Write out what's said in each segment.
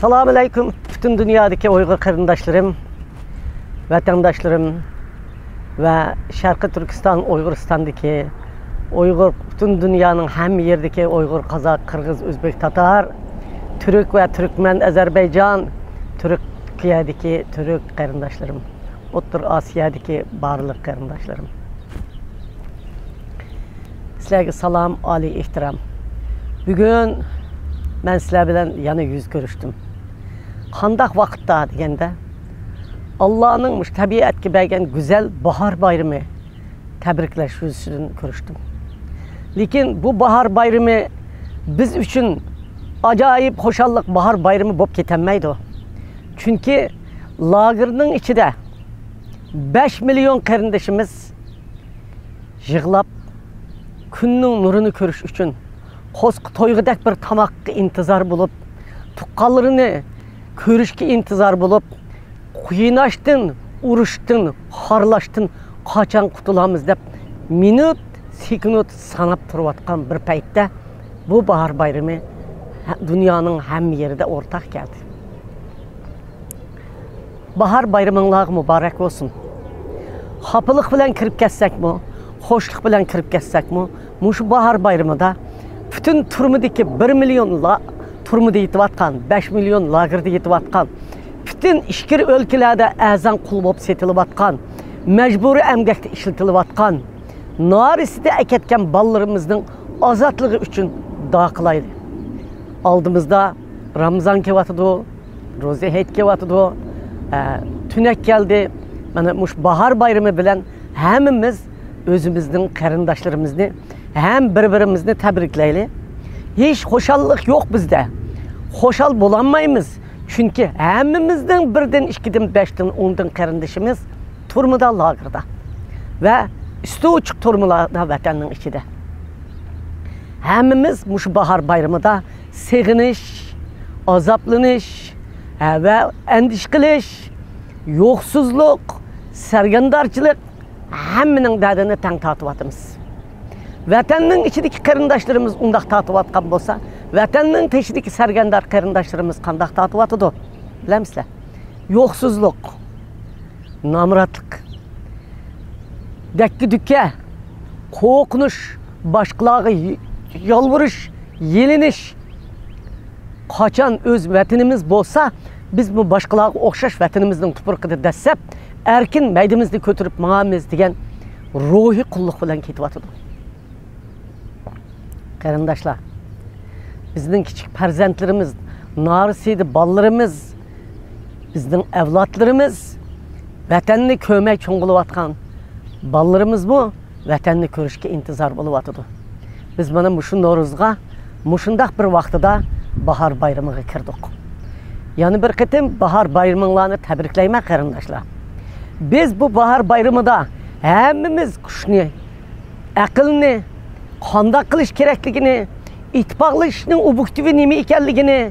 Assalamu alaikum bütün dünyadaki Uygur kardeşlerim, vatandaşlarım ve Şarkı Türkistan, Uyguristan'daki Uygur, bütün dünyanın hem yerdeki Uygur, Kazak, Kırgız, Özbek, Tatar, Türk ve Türkmen, Azerbaycan, Türkiye'deki Türk kardeşlerim, Orta Asya'daki barlık kardeşlerim. Sizlerge salam, ali ihtiram. Bugün ben sizler bilen yana yüz görüştüm. Qandaq vaqtda degende Allah'ın tabiatga bergan güzel bahar bayramı tebrikleş yüzünden görüştüm. Lekin bu bahar bayramı biz için acayip hoşallık bahar bayramı bop ketenmeydi o. Çünkü lagerning içinde 5 milyon kardeşimiz yığılap kunning nurunu görüş için toyğudak bir tamakka intizar bulup tuqqanlarini körüşke intizar bulup kuynaştın, uruştun, harlaştın, kaçan kutulamız dep minut, sekund sanap turvatkan bir paytda bu bahar bayramı dünyanın hem yerinde ortak geldi. Bahar bayramınlar mübarek olsun. Hapılık bilen kirip kessek mi? Hoşluk bilen kirip kessek mi? Şu bahar bayramında bütün turmudaki 1 milyon turmuda yetivatkan, 5 milyon lagerda yetivatkan, bütün işkir ülkelerde azan kul bop setilivatkan, mecburi emgekte işletilivatkan, nariside eketken ballarımızın azatlığı için dağılaydı. Aldığımızda Ramazan kevatıdı, Rozeheyt kevatıdı, tünek geldi. Yani bahar bayramı bilen hemimiz özümüzün karındaşlarımızı hem birbirimizni tebrikleyli. Hiç hoşallık yok bizde. Hoşal bulanmayımız. Çünkü hemimizden birden, ikiden, beşten, ondan karındaşımız turmuda, lagerda. Ve üstü uçuk turmularda vatanın içinde. Hemimiz şu bahar bayramında seviniş, azaplanış ve endişkiliş, yoksuzluk, sergendarçılık heminin derdini tang tatıvatımız. Vatanın içindeki karındaşlarımız undaq tatıvatkan bolsa, vatanın teşideki sergendar karındaşlarımız qandaq tatıvatıdı. Bilemizler. Yoksuzluk, namratlık, dekki dükke, korkunuş, başqılağı yalvarış, yeliniş. Kaçan öz vatanımız bolsa, biz bu başqılağı okşaş vatanımızın tupurqıda dessep, erkin meydimizni kötürüp mağamiz degen ruhi kulluk bilen ketivatıdı. Kardeşler, bizden küçük perzentlerimiz, narisiydi ballarımız, bizden evlatlarımız, vatanını kömek çoğuluvatkan ballarımız bu, vatanını körüşke intizar buluvatıdı. Biz bana muşun Noruzga, muşundaq bir vaxtıda bahar bayramıga kirdik. Yani bir kıtım bahar bayramlarını tebrikleyme kardeşler. Biz bu bahar bayramında hemimiz kuşni, akılını, qandaq qilish kerakligini, ittifoqlashishning objektivi nima ekanligini,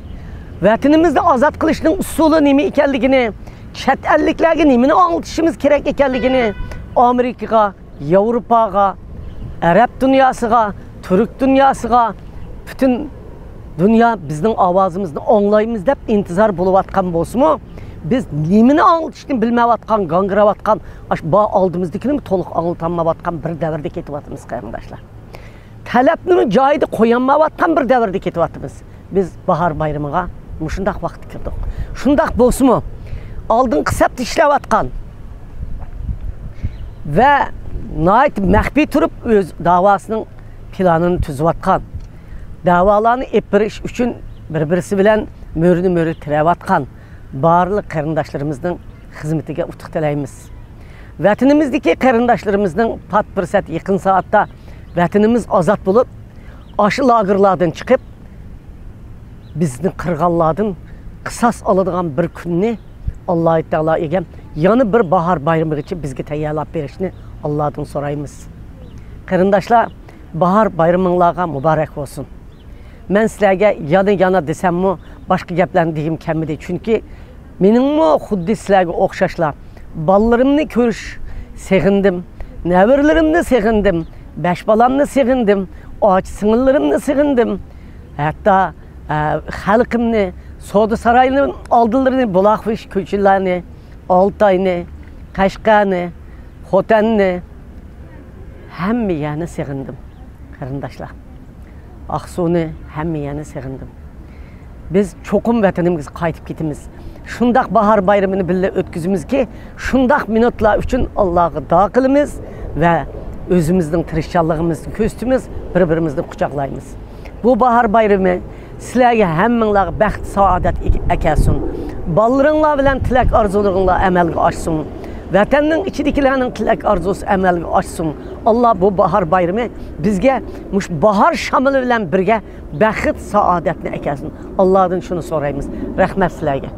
vatanimizni ozod qilishning usuli nima ekanligini, chet elliklarga nimani anglitishimiz kerak ekanligini, Amerikaga, Yevropaga, Arab dunyosiga, Türk dunyosiga, bütün dünya bizning ovozimizni anglaymiz deb intizor bo'layotgan bo'lsa-mu, biz nimani anglitishni bilmayotgan, gangiravatgan, bu oldimizdagini to'liq anglatamayotgan bir davrda ketyapmiz qarindoshlar. Talabını joyida qo'yolmayotgan bir davrda ketyapmiz. Biz bahar bayramıga shundaq vaqt kirdik. Shundaq bo'lsa-mu, oldin qisabda ishlayotgan va nihoyat maxfiy turib o'z davosining planini tuzayotgan, davolarni epirish uchun bir-birisi bilan mo'rini tirayotgan barliq qarindoshlarımızın xizmatiga utuq tilaymiz. Vatanimizdagi qarindoshlarımızın pat fursat yaqin soatda vatanimiz azat bulup, aşı lagerlardan çıkıp, bizning qirg'anlardan qisas oladigan bir kunni Alloh taolo egam yana bir bahar bayramigacha bizga tayyorlab berishni Allohdan so'raymiz. Qarindoshlar, bahar bayraminglarga muborak bo'lsin. Men sizlarga yana desammi, boshqa gaplarni degim kamidi, chunki meningmi xuddi sizlarga o'xshashlar. Ballarimni ko'rish sevindim, nevirlerimni sevindim. 5 balamni sevindim, och singillerimni sevindim. Hatta xalqimni, Soda Sarayı'nın aldılarını, Bulakfiş köçülerini, Altay'ını, Kaşgar'ını, Xotan'ını hemme yani sevindim. Karındaşlar. Aksu'nu hemme yani sevindim. Biz çokum vatanımız qaytib ketimiz. Şundaq bahar bayramını birle ötküzümüz ki, şundaq minutlar üçün Allah'ı dağ qılımız ve özümüzün tirişçallığımızı köstümüz, bir-birimizden qucaqlayımız. Bu bahar bayramı sizlərə həmminlər bəxt, saadət əkəsin. Ballarınlar bilen tilək arzularınla əməlgə açsın. Vətənin içidikilərinin tilək arzusu əməlgə açsın. Allah bu bahar bayramı bizə bahar şamılı bilen birgə bəxt, saadətini əkəsin. Allah'dan şunu sorayımız. Rəhmət sizlərə.